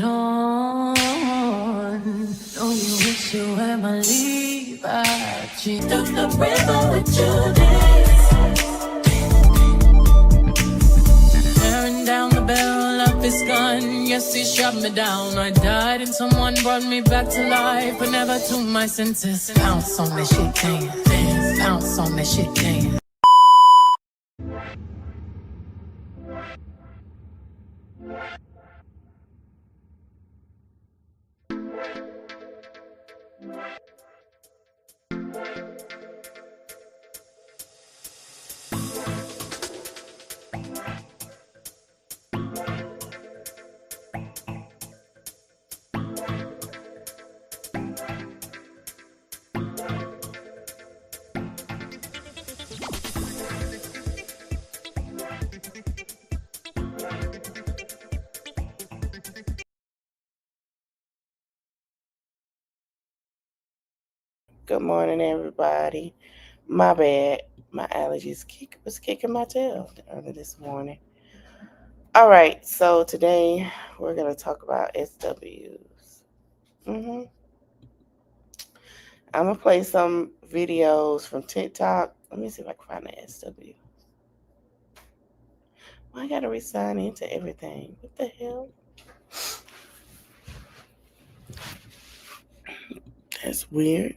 on. Oh, you wish you had my leave. I cheat up the river with Judas. Tearing down the barrel of his gun. Yes, he shot me down. I died and someone brought me back to life, but never to my senses. Pounce on that shit, damn. Pounce on that shit, damn. Good morning, everybody. My bad. My allergies was kicking my tail early this morning. All right, so today we're going to talk about SWs. I'm going to play some videos from TikTok. Let me see if I can find the SW. I got to re-sign into everything. What the hell? That's weird.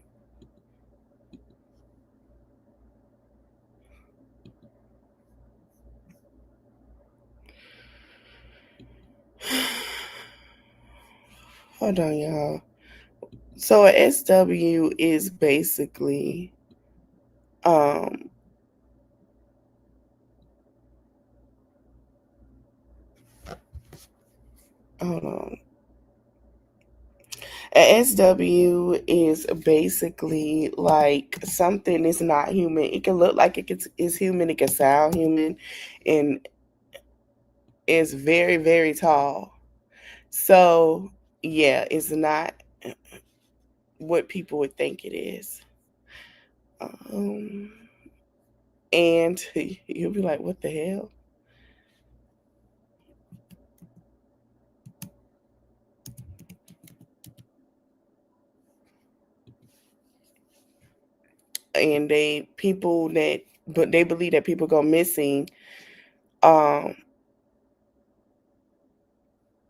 Hold on, y'all. So a SW is basically hold on. A SW is basically like something is not human. It can look like it's human. It can sound human, and it's very, very tall. So yeah, it's not what people would think it is. And you'll be like, what the hell? And they believe that people go missing,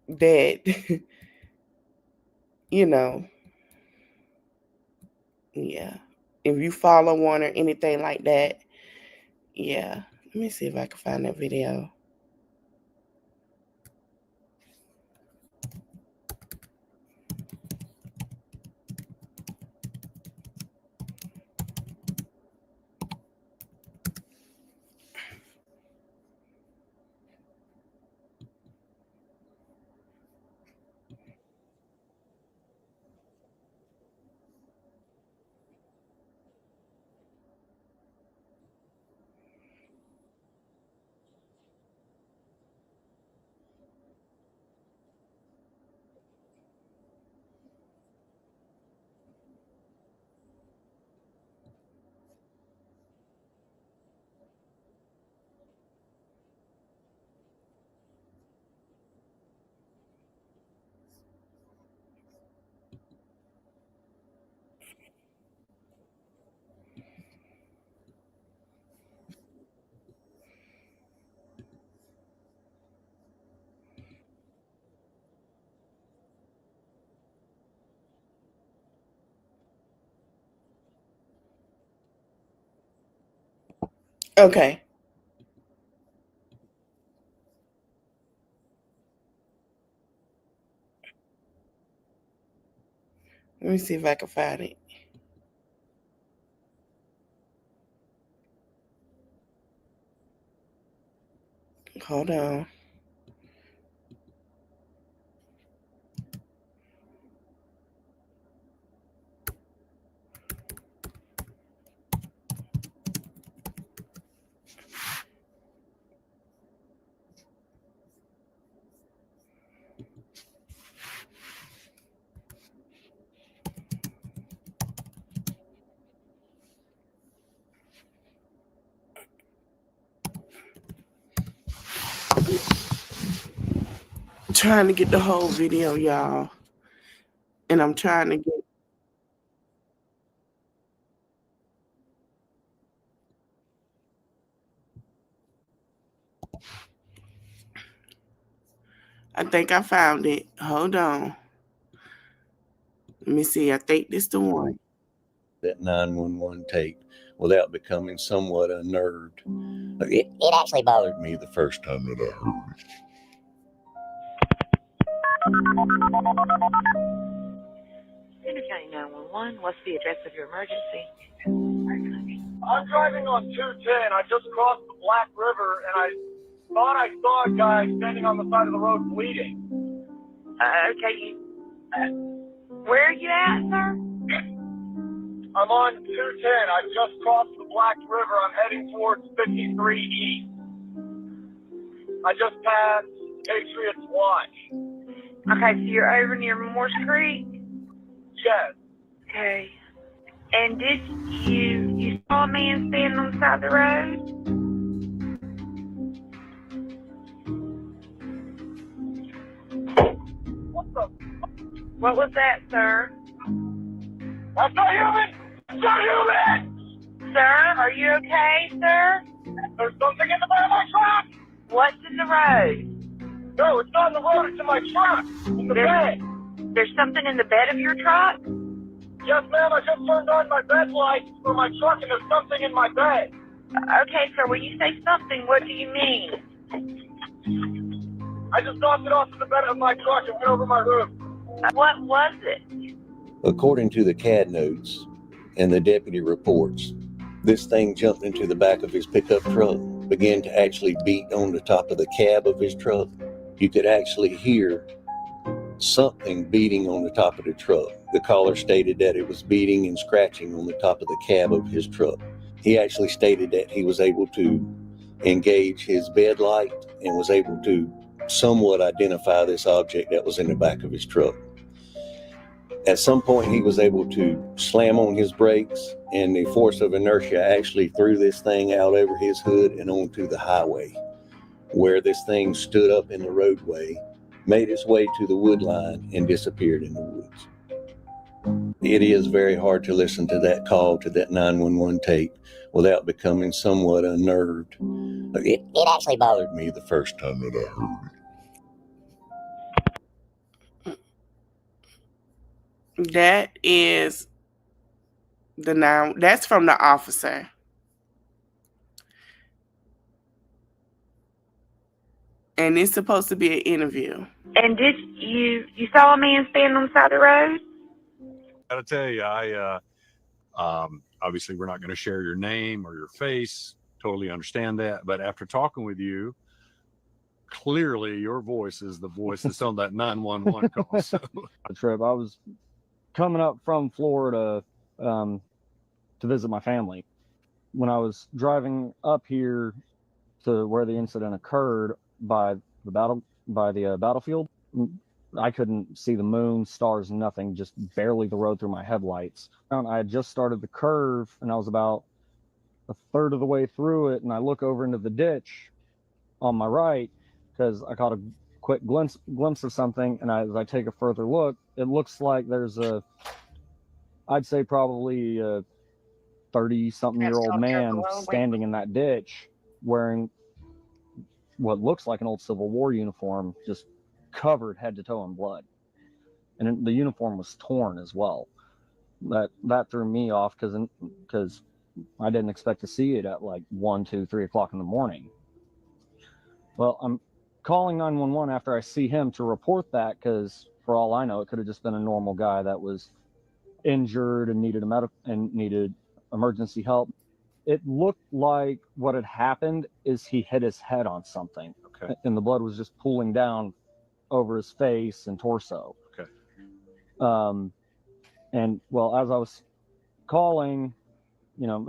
that you know, yeah. If you follow one or anything like that, yeah. Let me see if I can find that video. Okay. Let me see if I can find it. Hold on. trying to get the whole video, y'all. And I'm trying to get. I think I found it. Hold on. Let me see. I think this the one. That 911 tape without becoming somewhat unnerved. It actually bothered me the first time that I heard it. Center County 911, what's the address of your emergency? I'm driving on 210. I just crossed the Black River, and I thought I saw a guy standing on the side of the road bleeding. Okay, where are you at, sir? I'm on 210. I just crossed the Black River. I'm heading towards 53 East. I just passed Patriots Watch. Okay, so you're over near Morse Creek? Yes. Okay. And did you saw a man standing on the side of the road? What the? What was that, sir? That's not human! That's not human! Sir, are you okay, sir? There's something in the bed of my truck! What's in the road? No, it's not in the road. It's in my truck. In the bed. There's something in the bed of your truck? Yes, ma'am. I just turned on my bed lights for my truck, and there's something in my bed. Okay, sir, when you say something, what do you mean? I just dropped it off in the bed of my truck and went over my roof. What was it? According to the CAD notes and the deputy reports, this thing jumped into the back of his pickup truck, began to actually beat on the top of the cab of his truck. You could actually hear something beating on the top of the truck. The caller stated that it was beating and scratching on the top of the cab of his truck. He actually stated that he was able to engage his bed light and was able to somewhat identify this object that was in the back of his truck. At some point, he was able to slam on his brakes, and the force of inertia actually threw this thing out over his hood and onto the highway, where this thing stood up in the roadway, made its way to the wood line, and disappeared in the woods. It is very hard to listen to that call, to that 911 tape, without becoming somewhat unnerved. It actually bothered me the first time that I heard it. That is that's from the officer. And it's supposed to be an interview. And did you saw a man standing on the side of the road? I gotta tell you, obviously we're not going to share your name or your face. Totally understand that. But after talking with you, clearly your voice is the voice that's on that 911 call. So. Trip. I was coming up from Florida to visit my family. When I was driving up here to where the incident occurred by the battlefield, I couldn't see the moon, stars, nothing, just barely the road through my headlights. I had just started the curve, and I was about a third of the way through it, and I look over into the ditch on my right because I caught a quick glimpse of something, and as I take a further look, it looks like there's I'd say probably a 30-something-year-old man standing in that ditch wearing what looks like an old Civil War uniform, just covered head to toe in blood. And the uniform was torn as well. That threw me off because I didn't expect to see it at like 1, 2, 3 o'clock in the morning. Well, I'm calling 911 after I see him to report that, because for all I know, it could have just been a normal guy that was injured and needed needed emergency help. It looked like what had happened is he hit his head on something. Okay. And the blood was just pooling down over his face and torso. Okay. And well, as I was calling,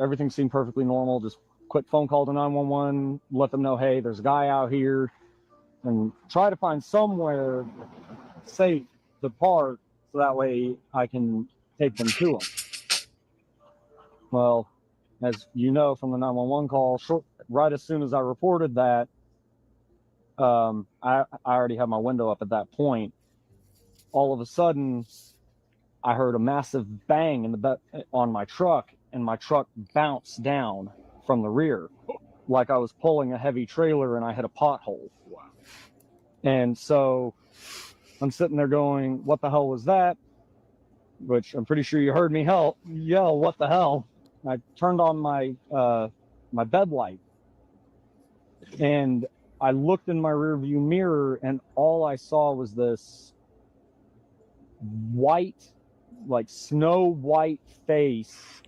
everything seemed perfectly normal. Just quick phone call to 911, let them know, hey, there's a guy out here, and try to find somewhere safe to park so that way I can take them to him. Well, as you know from the 911 call, right as soon as I reported that, I already had my window up at that point. All of a sudden, I heard a massive bang on my truck, and my truck bounced down from the rear, like I was pulling a heavy trailer and I hit a pothole. Wow. And so I'm sitting there going, "What the hell was that?" Which I'm pretty sure you heard me yell, "What the hell?" I turned on my my bed light, and I looked in my rearview mirror, and all I saw was this white, like snow white face.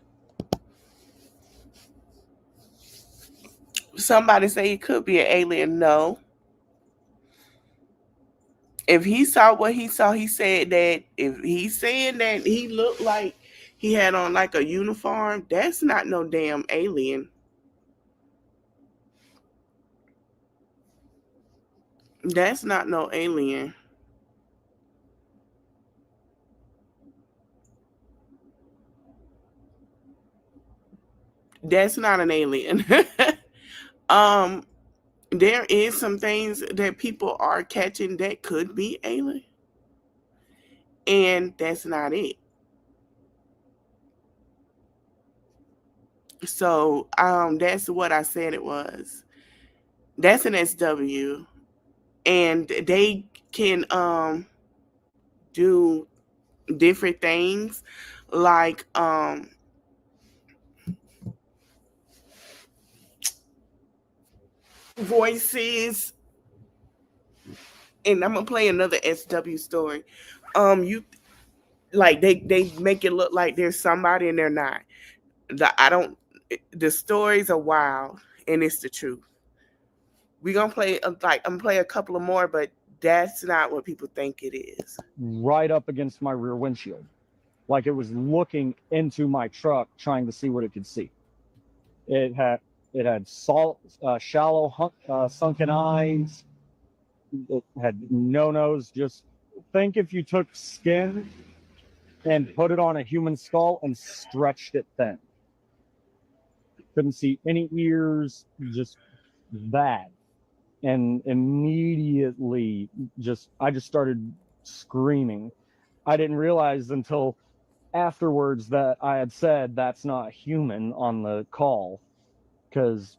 Somebody say it could be an alien. No. If he saw what he saw, he said that if he's saying that he looked like he had on like a uniform, that's not no damn alien. That's not no alien. That's not an alien. um, there is some things that people are catching that could be alien, and that's not it. So, that's what I said it was. That's an SW, and they can do different things like voices. And I'm gonna play another SW story. You like they make it look like there's somebody and they're not. I don't. The stories are wild, and it's the truth. We're gonna play like I'm gonna play a couple of more, but that's not what people think it is. Right up against my rear windshield, like it was looking into my truck, trying to see what it could see. It had shallow, sunken eyes. It had no nose. Just think if you took skin and put it on a human skull and stretched it thin. Couldn't see any ears, just that. And immediately, I just started screaming. I didn't realize until afterwards that I had said that's not human on the call, because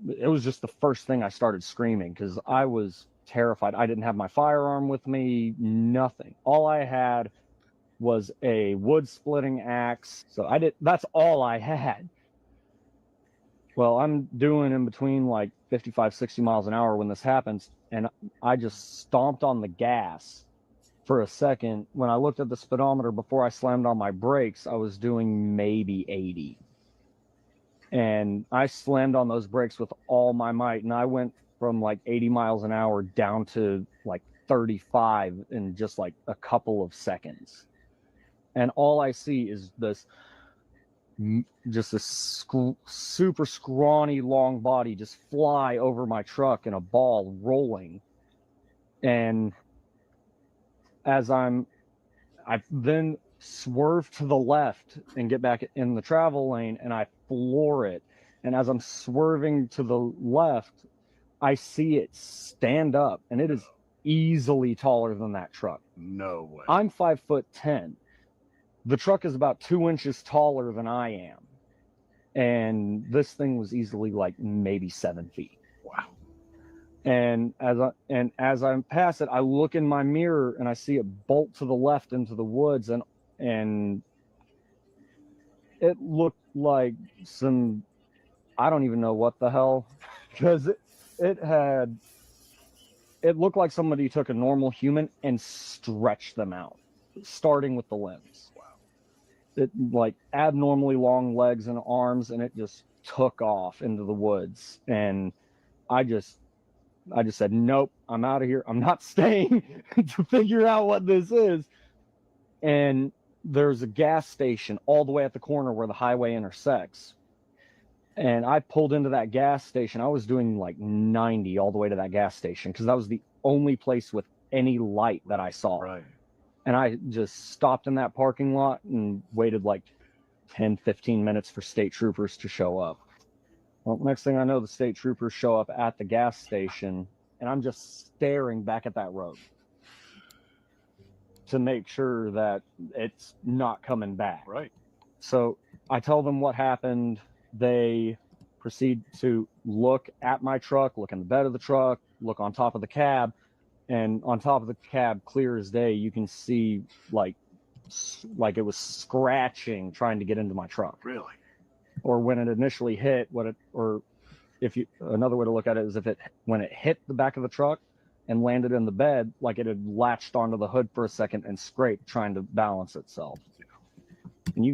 it was just the first thing I started screaming because I was terrified. I didn't have my firearm with me, nothing. All I had was a wood splitting axe. So that's all I had. Well, I'm doing in between like 55, 60 miles an hour when this happens, and I just stomped on the gas for a second. When I looked at the speedometer before I slammed on my brakes, I was doing maybe 80. And I slammed on those brakes with all my might, and I went from like 80 miles an hour down to like 35 in just like a couple of seconds. And all I see is just this super scrawny long body just fly over my truck in a ball rolling. And as I then swerve to the left and get back in the travel lane, and I floor it. And as I'm swerving to the left, I see it stand up, and it is easily taller than that truck. No way. I'm 5'10". The truck is about 2 inches taller than I am. And this thing was easily like maybe 7 feet. Wow. And as I pass it, I look in my mirror and I see it bolt to the left into the woods, and it looked like I don't even know what the hell, because it looked like somebody took a normal human and stretched them out, starting with the limbs. Wow. It like abnormally long legs and arms, and it just took off into the woods. And I just said, nope, I'm out of here. I'm not staying to figure out what this is. And there's a gas station all the way at the corner where the highway intersects. And I pulled into that gas station. I was doing like 90 all the way to that gas station because that was the only place with any light that I saw. Right. And I just stopped in that parking lot and waited like 10, 15 minutes for state troopers to show up. Well, next thing I know, the state troopers show up at the gas station, and I'm just staring back at that road to make sure that it's not coming back. Right. So I tell them what happened. They proceed to look at my truck, look in the bed of the truck, look on top of the cab, and on top of the cab, clear as day, you can see like it was scratching trying to get into my truck. Really? Or when it initially hit, another way to look at it is when it hit the back of the truck and landed in the bed, like it had latched onto the hood for a second and scraped trying to balance itself. And you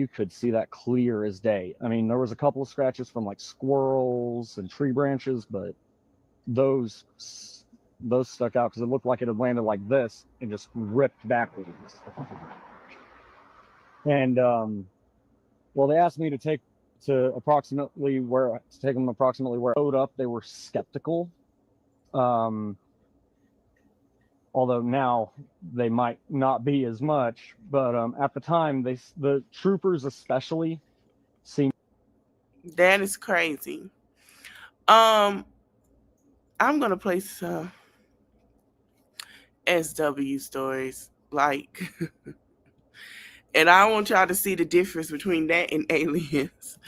could see that clear as day. I mean, there was a couple of scratches from like squirrels and tree branches, but those stuck out because it looked like it had landed like this and just ripped backwards. And well, they asked me to take them approximately where I rode up. They were skeptical. Although now they might not be as much, but at the time, the troopers especially seemed. That is crazy. I'm gonna play some SW stories, like, and I want y'all to see the difference between that and aliens.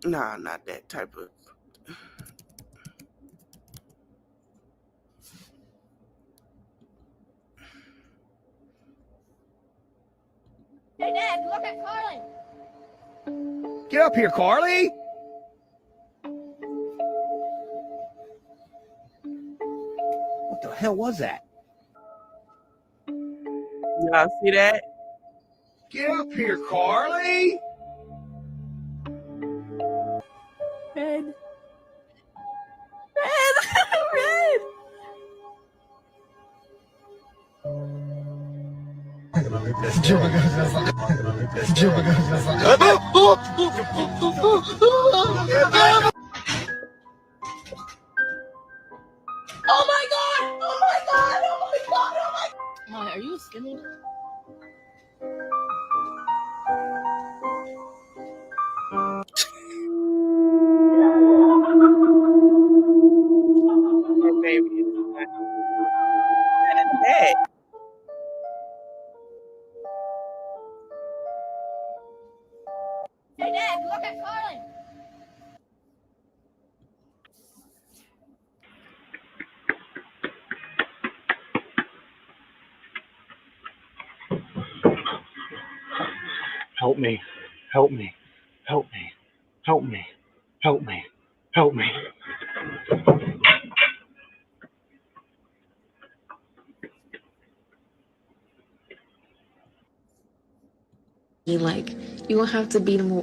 Nah, not that type of. Hey, Dad, look at Carly. Get up here, Carly! What the hell was that? Y'all see that? Get up here, Carly! Red. Red! Red! Oh my god! Oh my god! Oh my god! Oh my god! Molly, are you a skinny? That baby is not in the bed. Hey, Dad, look at Carly. Help me. Help me. Help me. Help me. Help me. Help me. Like, you won't have to beat him.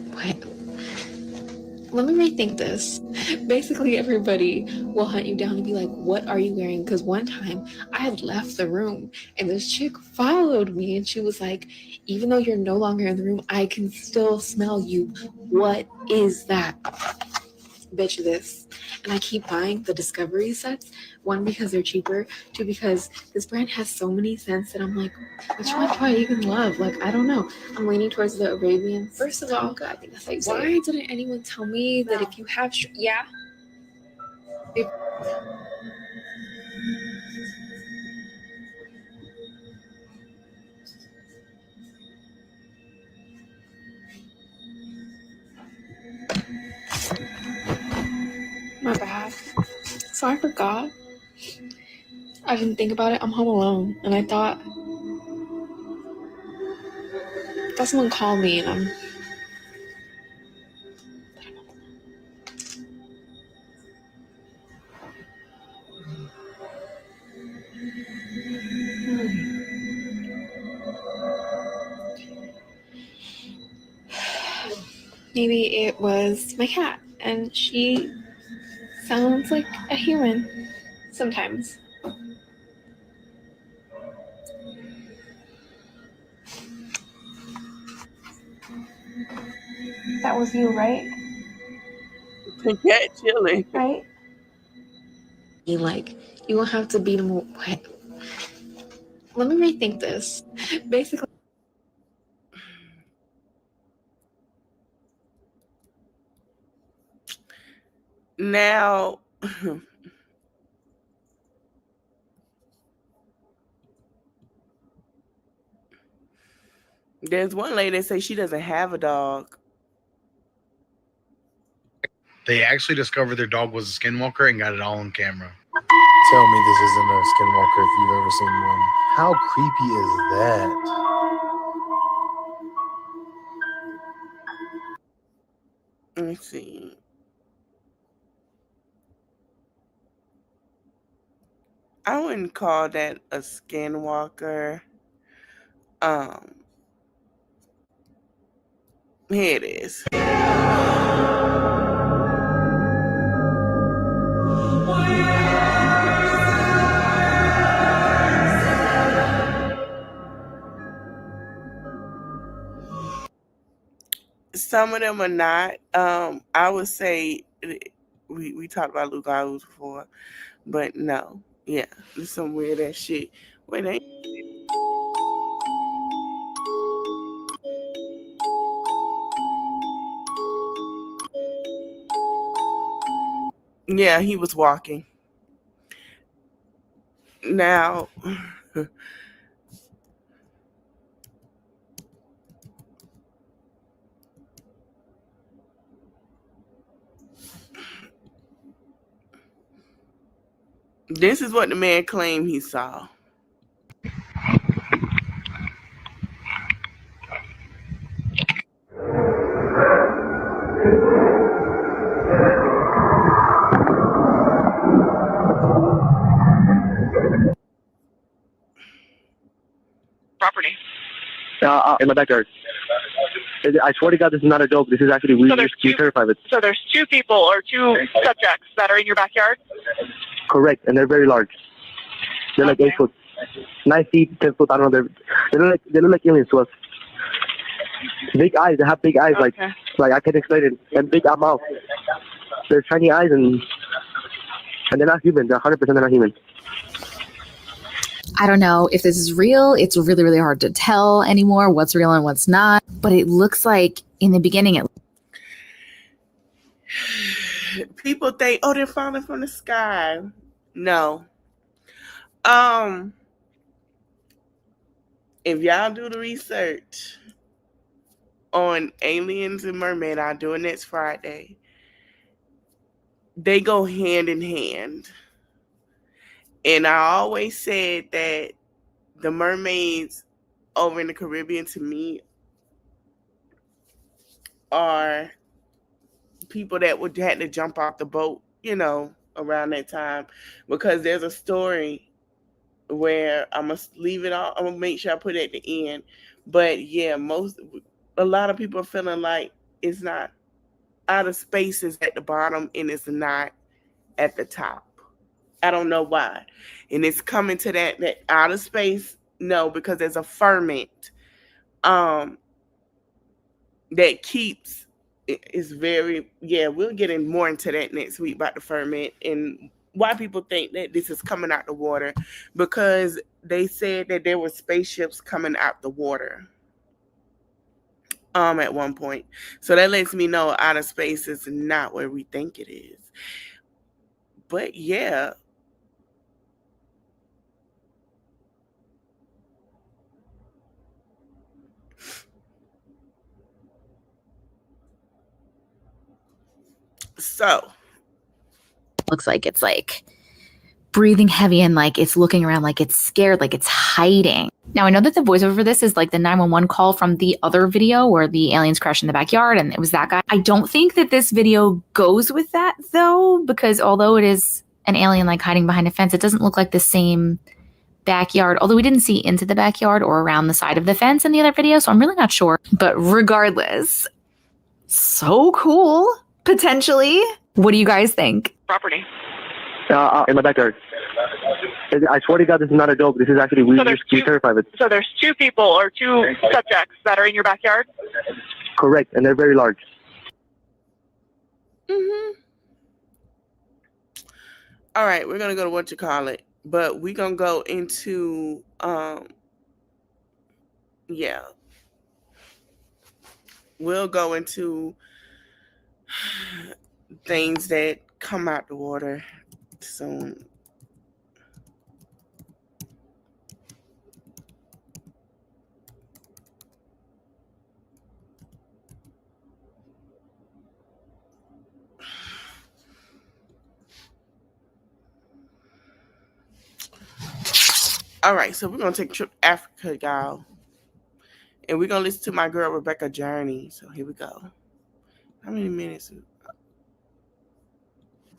Let me rethink this. Basically, everybody will hunt you down and be like, what are you wearing? Because one time I had left the room and this chick followed me and she was like, even though you're no longer in the room, I can still smell you. What is that? Bitch, this. And I keep buying the Discovery sets. One, because they're cheaper. Two, because this brand has so many scents that I'm like, which one do I even love? Like, I don't know. I'm leaning towards the Arabian. First of all, God, why didn't anyone tell me that if you have... yeah? My bad. So I forgot. I didn't think about it. I'm home alone. And I thought someone called me and I'm... Maybe it was my cat. And she sounds like a human sometimes. That was you, right? The cat chilling. Right? Like, you won't have to beat him. Let me rethink this. Basically, Now, there's one lady that says she doesn't have a dog. They actually discovered their dog was a skinwalker and got it all on camera. Tell me this isn't a skinwalker if you've ever seen one. How creepy is that? Let's see. I wouldn't call that a skinwalker. Here it is. Some of them are not. I would say we talked about Luke Ives before, but no. Yeah, there's some weird ass shit. Wait, ain't. Yeah, he was walking. Now, this is what the man claimed he saw. Property. In my backyard. I swear to God, this is not a joke. This is actually we terrified of it. So there's two people or two subjects that are in your backyard? Correct, and they're very large. They're like 8 foot, 9 feet, 10 foot. I don't know. They look like aliens to us. Big eyes. They have big eyes, like I can't explain it. And big mouth. They're shiny eyes, and they're not human. They're 100% they're not human. I don't know if this is real. It's really, really hard to tell anymore what's real and what's not. But it looks like in the beginning, people think, oh, they're falling from the sky. No. If y'all do the research on aliens and mermaid, I'll do it next Friday. They go hand in hand. And I always said that the mermaids over in the Caribbean, to me, are people that would had to jump off the boat, around that time. Because there's a story where I'm going to leave it all. I'm going to make sure I put it at the end. But yeah, a lot of people are feeling like it's not outer space is at the bottom and it's not at the top. I don't know why. And it's coming to that outer space. No, because there's a ferment that keeps is very, we'll get in more into that next week about the ferment and why people think that this is coming out the water, because they said that there were spaceships coming out the water at one point. So that lets me know outer space is not where we think it is. But yeah. So looks like it's like breathing heavy and like it's looking around like it's scared, like it's hiding. Now, I know that the voiceover for this is like the 911 call from the other video where the aliens crashed in the backyard and it was that guy. I don't think that this video goes with that though, because although it is an alien like hiding behind a fence, it doesn't look like the same backyard, although we didn't see into the backyard or around the side of the fence in the other video, so I'm really not sure. But regardless, so cool, potentially. What do you guys think? Property. In my backyard. I swear to God, this is not a joke. This is actually we terrified of it. So there's two people or two subjects that are in your backyard? Correct, and they're very large. Mm-hmm. All right, we're gonna go to what you call it, but we're gonna go into we'll go into things that come out the water soon. All right, so we're gonna take a trip to Africa, y'all, and we're gonna listen to my girl Rebecca Journey. So here we go. How many minutes?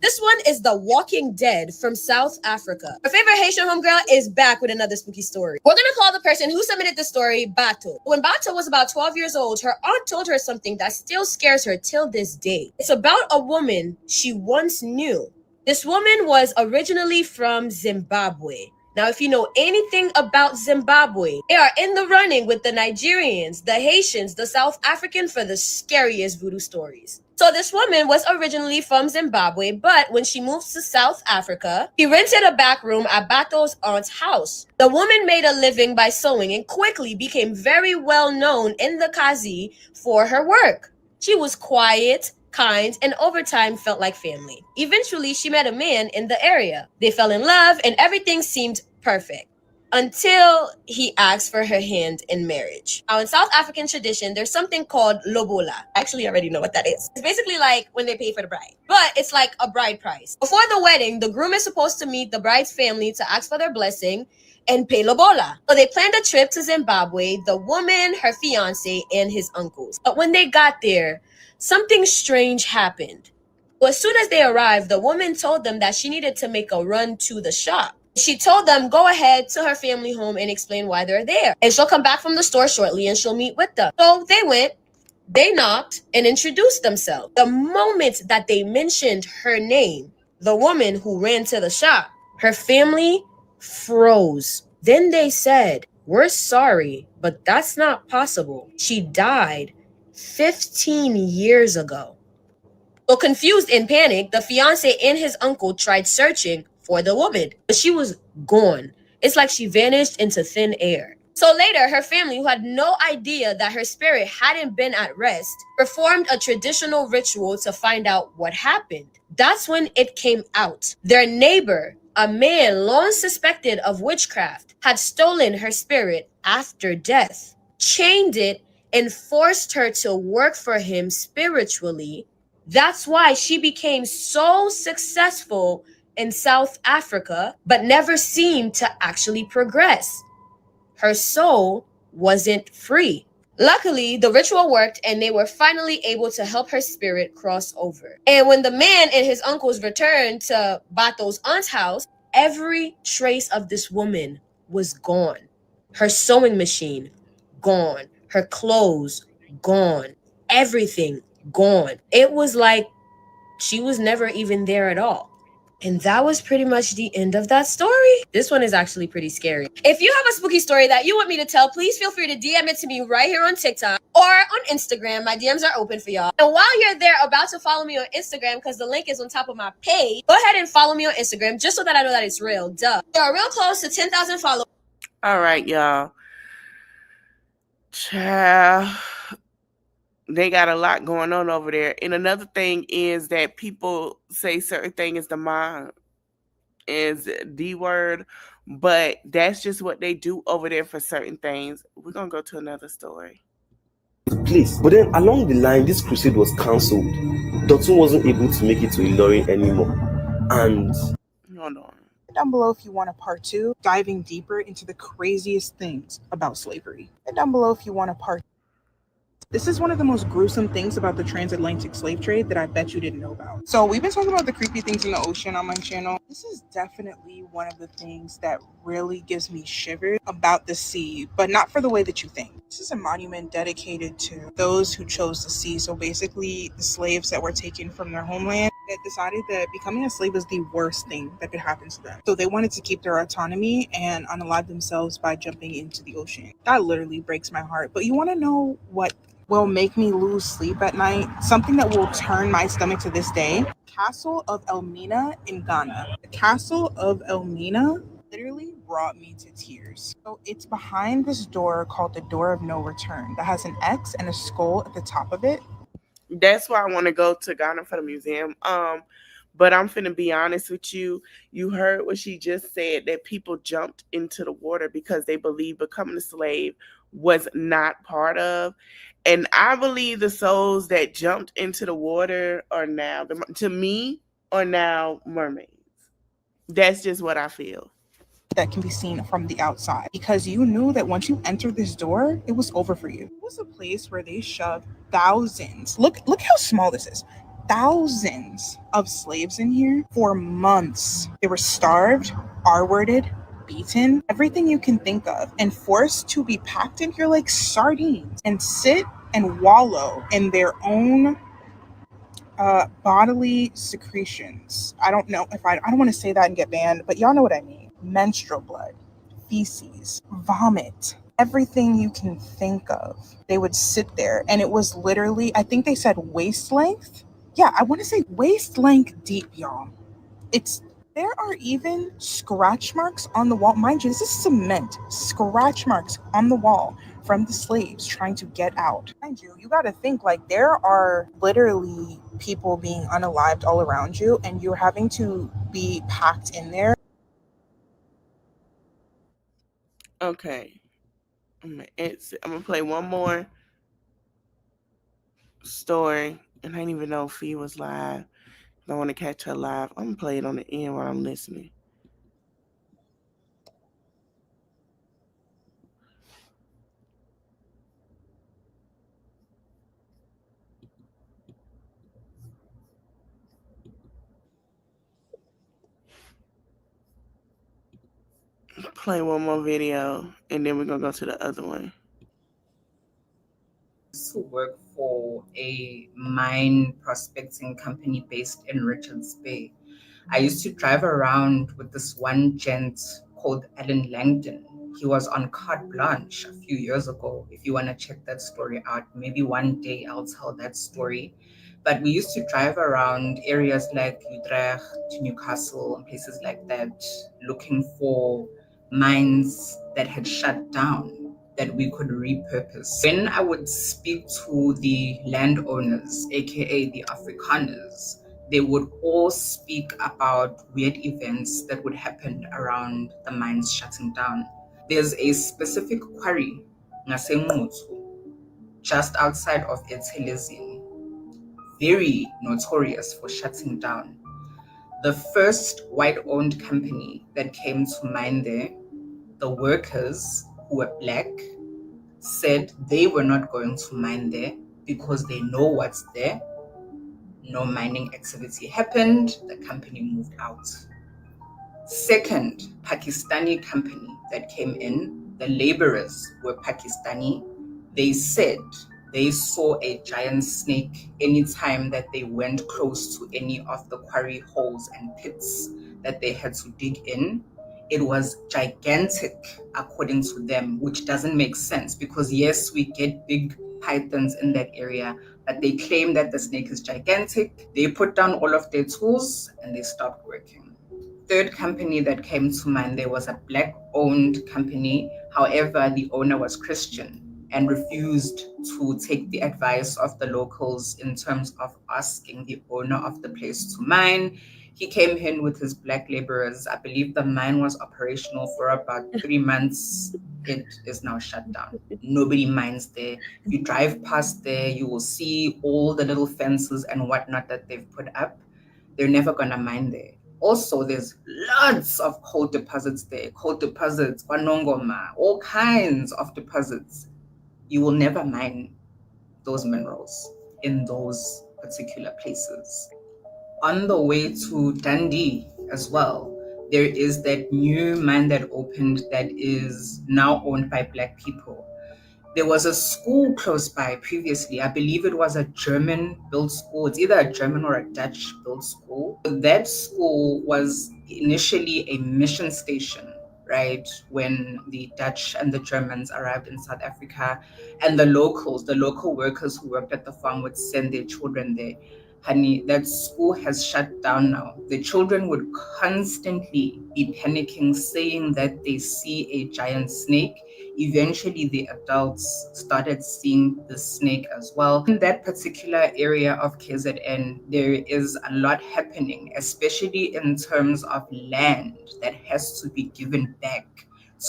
This one is The Walking Dead from South Africa. Our favorite Haitian homegirl is back with another spooky story. We're gonna call the person who submitted the story Bato. When Bato was about 12 years old, her aunt told her something that still scares her till this day. It's about a woman she once knew. This woman was originally from Zimbabwe. Now, if you know anything about Zimbabwe, they are in the running with the Nigerians, the Haitians, the South African for the scariest voodoo stories. So this woman was originally from Zimbabwe, but when she moved to South Africa, she rented a back room at Bato's aunt's house. The woman made a living by sewing and quickly became very well known in the Kazi for her work. She was quiet, kind, and over time felt like family. Eventually, she met a man in the area. They fell in love and everything seemed perfect until he asked for her hand in marriage. Now, in South African tradition, there's something called lobola. I actually already know what that is. It's basically like when they pay for the bride, but it's like a bride price. Before the wedding, the groom is supposed to meet the bride's family to ask for their blessing and pay lobola. So they planned a trip to Zimbabwe, the woman, her fiance, and his uncles. But when they got there, something strange happened. Well, as soon as they arrived, the woman told them that she needed to make a run to the shop. She told them, go ahead to her family home and explain why they're there. And she'll come back from the store shortly and she'll meet with them. So they went, they knocked and introduced themselves. The moment that they mentioned her name, the woman who ran to the shop, her family froze. Then they said, we're sorry, but that's not possible. She died 15 years ago. So confused and panicked, the fiance and his uncle tried searching for the woman, but she was gone. It's like she vanished into thin air. So later, her family, who had no idea that her spirit hadn't been at rest, performed a traditional ritual to find out what happened. That's when it came out. Their neighbor, a man long suspected of witchcraft, had stolen her spirit after death, chained it, and forced her to work for him spiritually. That's why she became so successful in South Africa, but never seemed to actually progress. Her soul wasn't free. Luckily, the ritual worked and they were finally able to help her spirit cross over. And when the man and his uncles returned to Bato's aunt's house, every trace of this woman was gone. Her sewing machine, gone. Her clothes, gone. Everything, gone. It was like she was never even there at all. And that was pretty much the end of that story. This one is actually pretty scary. If you have a spooky story that you want me to tell, please feel free to DM it to me right here on TikTok or on Instagram. My DMs are open for y'all. And while you're there about to follow me on Instagram, because the link is on top of my page, go ahead and follow me on Instagram just so that I know that it's real. Duh. We are real close to 10,000 followers. All right, y'all. Child, they got a lot going on over there. And another thing is that people say certain thing is the mind is the word, but that's just what they do over there for certain things. We're gonna go to another story. Place. But then along the line, this crusade was cancelled. Dotun wasn't able to make it to Ilorin anymore. And hold on. Down below if you want a part 2, diving deeper into the craziest things about slavery. And down below if you want a part. This is one of the most gruesome things about the transatlantic slave trade that I bet you didn't know about. So we've been talking about the creepy things in the ocean on my channel. This is definitely one of the things that really gives me shivers about the sea, but not for the way that you think. This is a monument dedicated to those who chose the sea. So basically the slaves that were taken from their homeland that decided that becoming a slave was the worst thing that could happen to them. So they wanted to keep their autonomy and unalive themselves by jumping into the ocean. That literally breaks my heart. But you want to know what will make me lose sleep at night? Something that will turn my stomach to this day. Castle of Elmina in Ghana. The Castle of Elmina literally brought me to tears. So it's behind this door called the Door of No Return that has an X and a skull at the top of it. That's why I want to go to Ghana for the museum. But I'm finna be honest with you. You heard what she just said, that people jumped into the water because they believe becoming a slave was not part of. And I believe the souls that jumped into the water are now, to me, are now mermaids. That's just what I feel. That can be seen from the outside because you knew that once you entered this door, it was over for you. It was a place where they shoved thousands. Look how small this is. Thousands of slaves in here for months. They were starved, R-worded, beaten, everything you can think of, and forced to be packed in here like sardines and sit and wallow in their own bodily secretions. I don't know if I don't want to say that and get banned, but y'all know what I mean. Menstrual blood, feces, vomit, everything you can think of. They would sit there and it was literally, I think they said waist length. Yeah, I want to say waist length deep, y'all. There are even scratch marks on the wall. Mind you, this is cement. Scratch marks on the wall from the slaves trying to get out. Mind you, you got to think like there are literally people being unalived all around you, and you're having to be packed in there. Okay. I'm gonna play one more story, and I didn't even know Fee was live. I want to catch her live. I'm gonna play it on the end while I'm listening. Play one more video, and then we're gonna go to the other one. To work for a mine prospecting company based in Richards Bay. I used to drive around with this one gent called Alan Langdon. He was on Carte Blanche a few years ago. If you want to check that story out, maybe one day I'll tell that story. But we used to drive around areas like Utrecht to Newcastle and places like that, looking for mines that had shut down that we could repurpose. When I would speak to the landowners, aka the Afrikaners, they would all speak about weird events that would happen around the mines shutting down. There's a specific quarry, Ngasemutsu, just outside of Etelezini, very notorious for shutting down. The first white-owned company that came to mine there, the workers who were black said they were not going to mine there because they know what's there. No mining activity happened, the company moved out. Second, Pakistani company that came in, the laborers were Pakistani. They said they saw a giant snake anytime that they went close to any of the quarry holes and pits that they had to dig in. It was gigantic according to them, which doesn't make sense because yes, we get big pythons in that area, but they claim that the snake is gigantic. They put down all of their tools and they stopped working. Third company that came to mind, there was a black-owned company. However, the owner was Christian and refused to take the advice of the locals in terms of asking the owner of the place to mine. He came in with his black laborers. I believe the mine was operational for about 3 months. It is now shut down. Nobody mines there. If you drive past there, you will see all the little fences and whatnot that they've put up. They're never gonna mine there. Also, there's lots of coal deposits there. Coal deposits, Kwanongoma, all kinds of deposits. You will never mine those minerals in those particular places. On the way to Dundee as well, there is that new mine that opened that is now owned by Black people. There was a school close by previously. I believe it was a German-built school. It's either a German or a Dutch-built school. That school was initially a mission station, right? When the Dutch and the Germans arrived in South Africa, and the locals, the local workers who worked at the farm would send their children there. Honey, that school has shut down now. The children would constantly be panicking, saying that they see a giant snake. Eventually, the adults started seeing the snake as well. In that particular area of KZN, there is a lot happening, especially in terms of land that has to be given back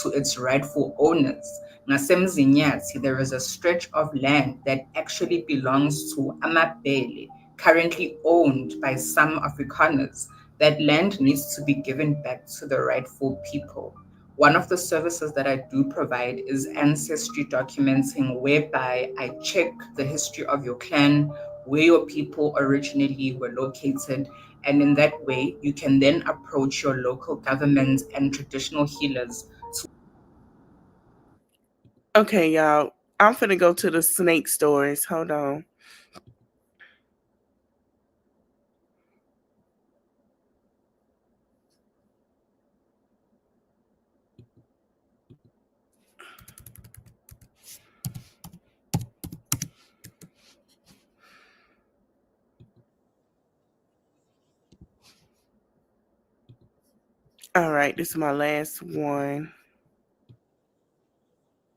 to its rightful owners. Ngasemzinyathi, there is a stretch of land that actually belongs to Amabele, currently owned by some Afrikaners. That land needs to be given back to the rightful people. One of the services that I do provide is ancestry documenting, whereby I check the history of your clan, where your people originally were located, and in that way, you can then approach your local government and traditional healers. Okay, y'all. I'm finna go to the snake stories. Hold on. All right, this is my last one.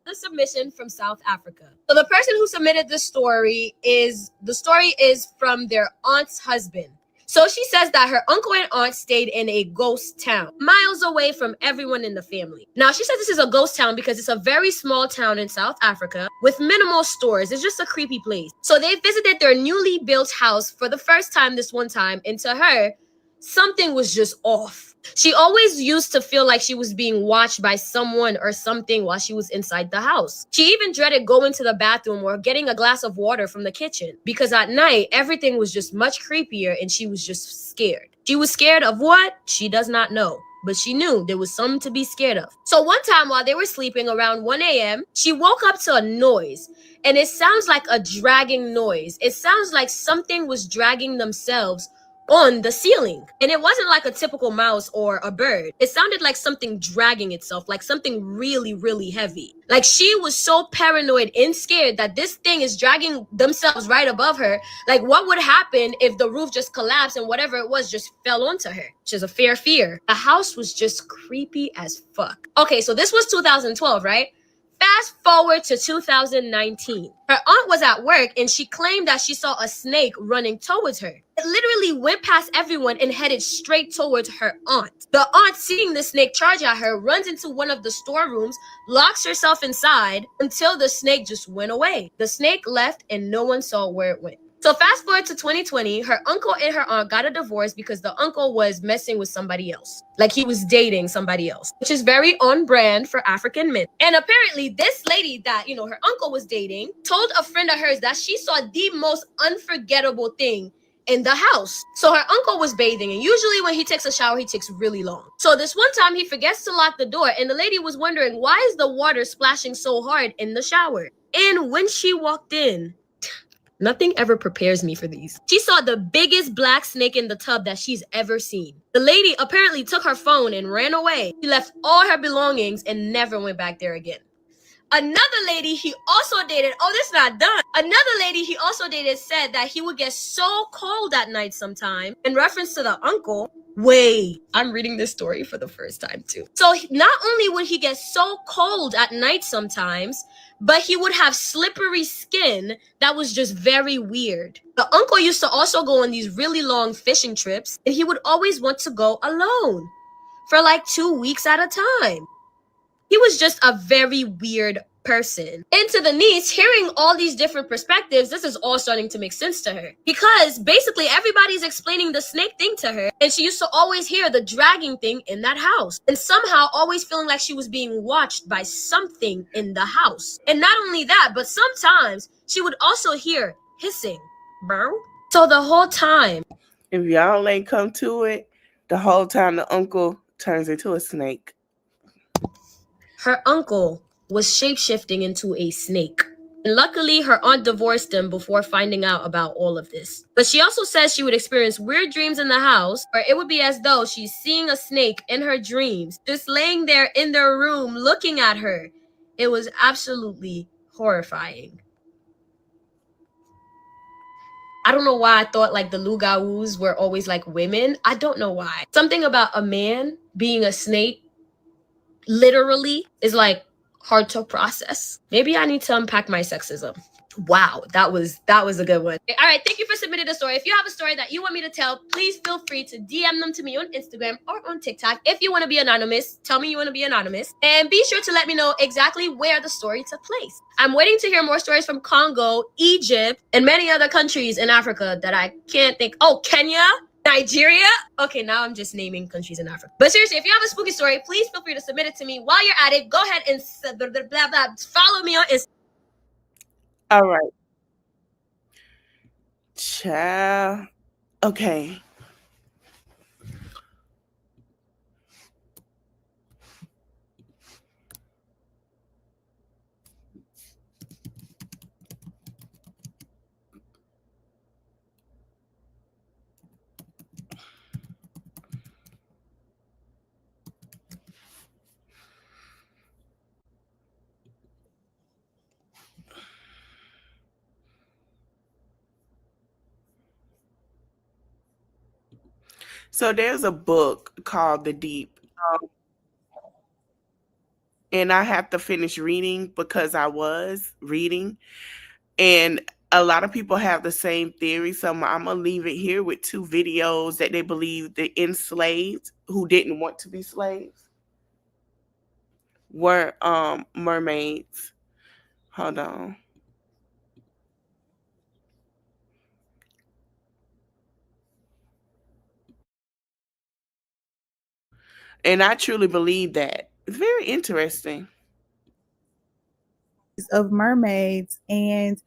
The submission from South Africa. So the person who submitted the story is from their aunt's husband. So she says that her uncle and aunt stayed in a ghost town, miles away from everyone in the family. Now, she says this is a ghost town because it's a very small town in South Africa with minimal stores. It's just a creepy place. So they visited their newly built house for the first time this one time, and to her, something was just off. She always used to feel like she was being watched by someone or something while she was inside the house. She even dreaded going to the bathroom or getting a glass of water from the kitchen because at night, everything was just much creepier and she was just scared. She was scared of what? She does not know, but she knew there was something to be scared of. So one time while they were sleeping around 1 a.m., she woke up to a noise, and it sounds like a dragging noise. It sounds like something was dragging themselves on the ceiling. And it wasn't like a typical mouse or a bird. It sounded like something dragging itself, like something really, really heavy. Like she was so paranoid and scared that this thing is dragging themselves right above her. Like what would happen if the roof just collapsed and whatever it was just fell onto her? Which is a fair fear. The house was just creepy as fuck. Okay, so this was 2012, right? Fast forward to 2019. Her aunt was at work and she claimed that she saw a snake running towards her. It literally went past everyone and headed straight towards her aunt. The aunt, seeing the snake charge at her, runs into one of the storerooms, locks herself inside until the snake just went away. The snake left and no one saw where it went. So fast forward to 2020, her uncle and her aunt got a divorce because the uncle was messing with somebody else. Like he was dating somebody else, which is very on brand for African men. And apparently this lady that, her uncle was dating told a friend of hers that she saw the most unforgettable thing in the house. So her uncle was bathing, and usually when he takes a shower, he takes really long. So this one time he forgets to lock the door, and the lady was wondering, why is the water splashing so hard in the shower? And when she walked in, nothing ever prepares me for these. She saw the biggest black snake in the tub that she's ever seen. The lady apparently took her phone and ran away. She left all her belongings and never went back there again. Another lady he also dated, this is not done. Another lady he also dated said that he would get so cold at night sometime. In reference to the uncle, wait, I'm reading this story for the first time too. So not only would he get so cold at night sometimes, but he would have slippery skin that was just very weird. The uncle used to also go on these really long fishing trips, and he would always want to go alone for like 2 weeks at a time. He was just a very weird person. And to the niece, hearing all these different perspectives, this is all starting to make sense to her. Because basically everybody's explaining the snake thing to her, and she used to always hear the dragging thing in that house. And somehow always feeling like she was being watched by something in the house. And not only that, but sometimes she would also hear hissing. Bro. So the whole time, if y'all ain't come to it, the whole time the uncle turns into a snake. Her uncle was shape-shifting into a snake. And luckily, her aunt divorced him before finding out about all of this. But she also says she would experience weird dreams in the house, or it would be as though she's seeing a snake in her dreams, just laying there in their room looking at her. It was absolutely horrifying. I don't know why I thought like the Lugawus were always like women. I don't know why. Something about a man being a snake literally is like hard to process. Maybe I need to unpack my sexism. Wow, that was a good one. All right, thank you for submitting the story. If you have a story that you want me to tell, please feel free to DM them to me on Instagram or on TikTok. If you want to be anonymous, tell me you want to be anonymous. And be sure to let me know exactly where the story took place. I'm waiting to hear more stories from Congo, Egypt, and many other countries in Africa that I can't think. Oh, Kenya, Nigeria. Okay, now I'm just naming countries in Africa. But seriously, if you have a spooky story, please feel free to submit it to me. While you're at it, go ahead and follow me on Instagram. All right. Child. Okay. So there's a book called The Deep. And I have to finish reading because I was reading. And a lot of people have the same theory. So I'm going to leave it here with two videos that they believe the enslaved who didn't want to be slaves were mermaids. Hold on. And I truly believe that. It's very interesting. Of mermaids. And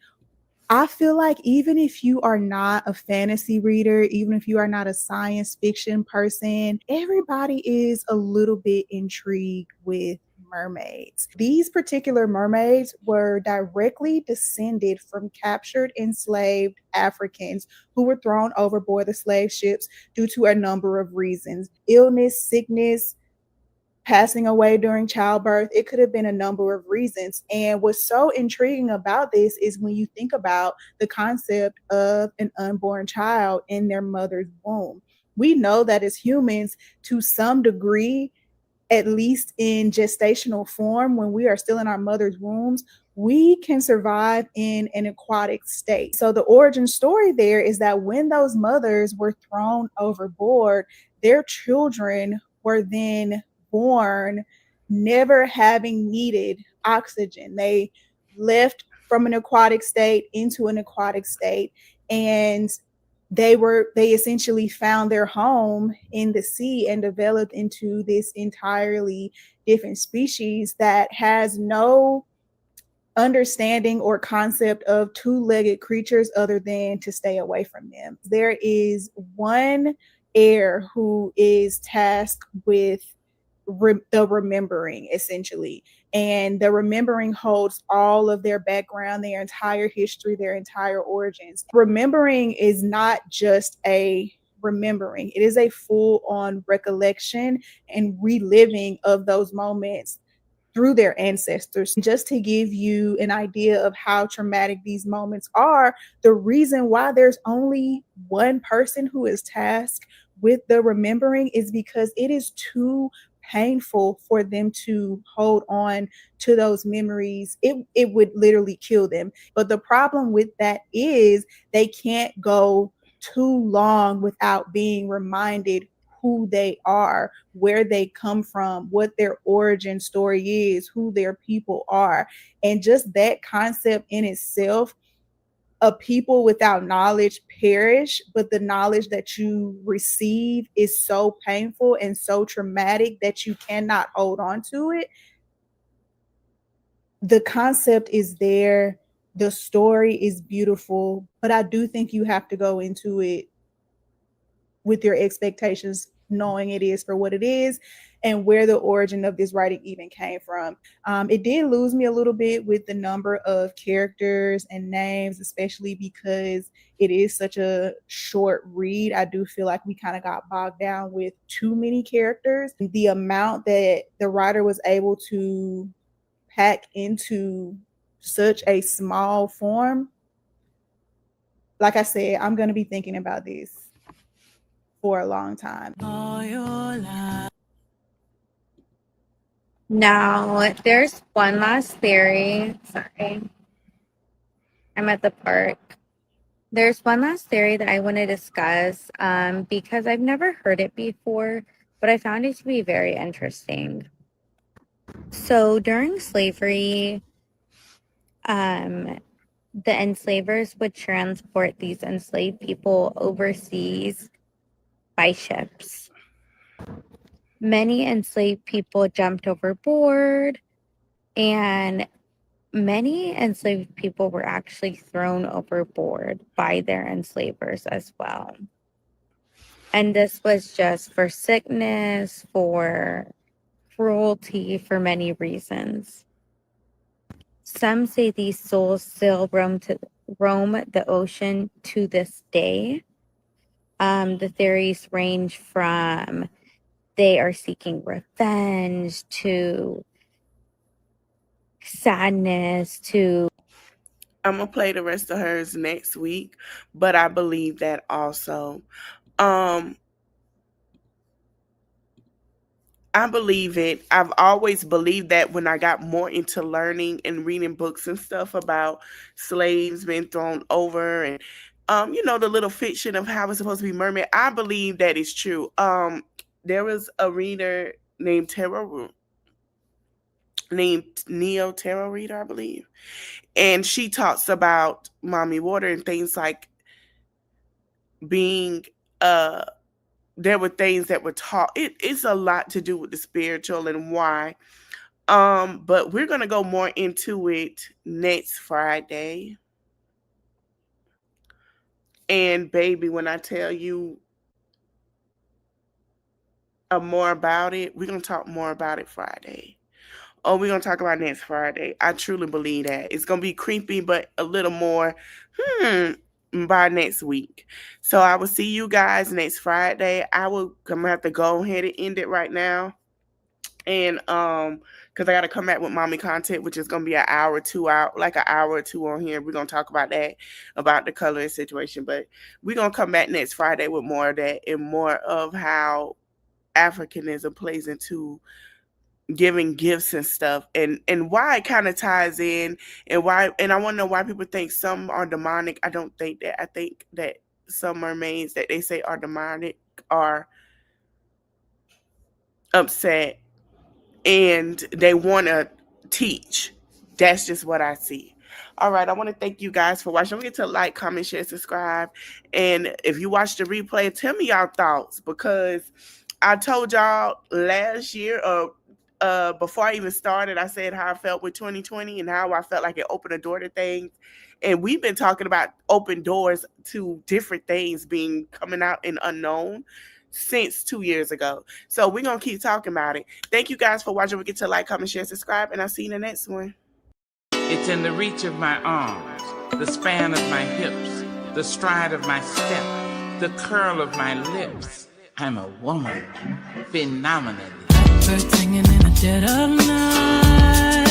I feel like even if you are not a fantasy reader, even if you are not a science fiction person, everybody is a little bit intrigued with mermaids. These particular mermaids were directly descended from captured enslaved Africans who were thrown overboard the slave ships due to a number of reasons: illness, sickness, passing away during childbirth. It could have been a number of reasons. And what's so intriguing about this is when you think about the concept of an unborn child in their mother's womb. We know that as humans, to some degree, at least in gestational form, when we are still in our mother's wombs, we can survive in an aquatic state. So the origin story there is that when those mothers were thrown overboard, their children were then born never having needed oxygen. They left from an aquatic state into an aquatic state, and they essentially found their home in the sea and developed into this entirely different species that has no understanding or concept of two-legged creatures other than to stay away from them. There is one heir who is tasked with the remembering, essentially. And the remembering holds all of their background, their entire history, their entire origins. Remembering is not just a remembering, it is a full on recollection and reliving of those moments through their ancestors. Just to give you an idea of how traumatic these moments are, the reason why there's only one person who is tasked with the remembering is because it is too painful for them to hold on to those memories. It would literally kill them. But the problem with that is they can't go too long without being reminded who they are, where they come from, what their origin story is, who their people are. And just that concept in itself, a people without knowledge perish, but the knowledge that you receive is so painful and so traumatic that you cannot hold on to it. The concept is there, the story is beautiful, but I do think you have to go into it with your expectations, knowing it is for what it is and where the origin of this writing even came from. It did lose me a little bit with the number of characters and names, especially because it is such a short read. I do feel like we kind of got bogged down with too many characters. The amount that the writer was able to pack into such a small form, like I said, I'm going to be thinking about this for a long time. Now, there's one last theory. Sorry. I'm at the park. There's one last theory that I want to discuss because I've never heard it before, but I found it to be very interesting. So during slavery, the enslavers would transport these enslaved people overseas by ships. Many enslaved people jumped overboard, and many enslaved people were actually thrown overboard by their enslavers as well. And this was just for sickness, for cruelty, for many reasons. Some say these souls still roam the ocean to this day. The theories range from they are seeking revenge to sadness to. I'm gonna play the rest of hers next week, but I believe that also. I believe it. I've always believed that when I got more into learning and reading books and stuff about slaves being thrown over and the little fiction of how it's supposed to be mermaid. I believe that is true. There was a reader named Neo Tarot Reader, I believe. And she talks about mommy water and things like being there were things that were taught. It's a lot to do with the spiritual and why. But we're gonna go more into it next Friday. And baby, when I tell you more about it, we're gonna talk more about it Friday. Oh, we're gonna talk about next Friday. I truly believe that. It's gonna be creepy, but a little more by next week. So I will see you guys next Friday. I'm gonna have to go ahead and end it right now. And because I gotta come back with mommy content, which is gonna be an hour or two on here. We're gonna talk about that, about the coloring situation. But we're gonna come back next Friday with more of that and more of how Africanism plays into giving gifts and stuff, and why it kind of ties in, and I want to know why people think some are demonic. I don't think that. I think that some mermaids that they say are demonic are upset and they want to teach. That's just what I see. All right, I want to thank you guys for watching. Don't forget to like, comment, share, subscribe. And if you watch the replay, tell me y'all thoughts, because I told y'all last year before I even started, I said how I felt with 2020 and how I felt like it opened a door to things. And we've been talking about open doors to different things being coming out in unknown since 2 years ago. So we're going to keep talking about it. Thank you guys for watching. We get to like, comment, share, subscribe, and I'll see you in the next one. It's in the reach of my arms, the span of my hips, the stride of my step, the curl of my lips. I'm a woman, phenomenally. Birds singing in the dead of night.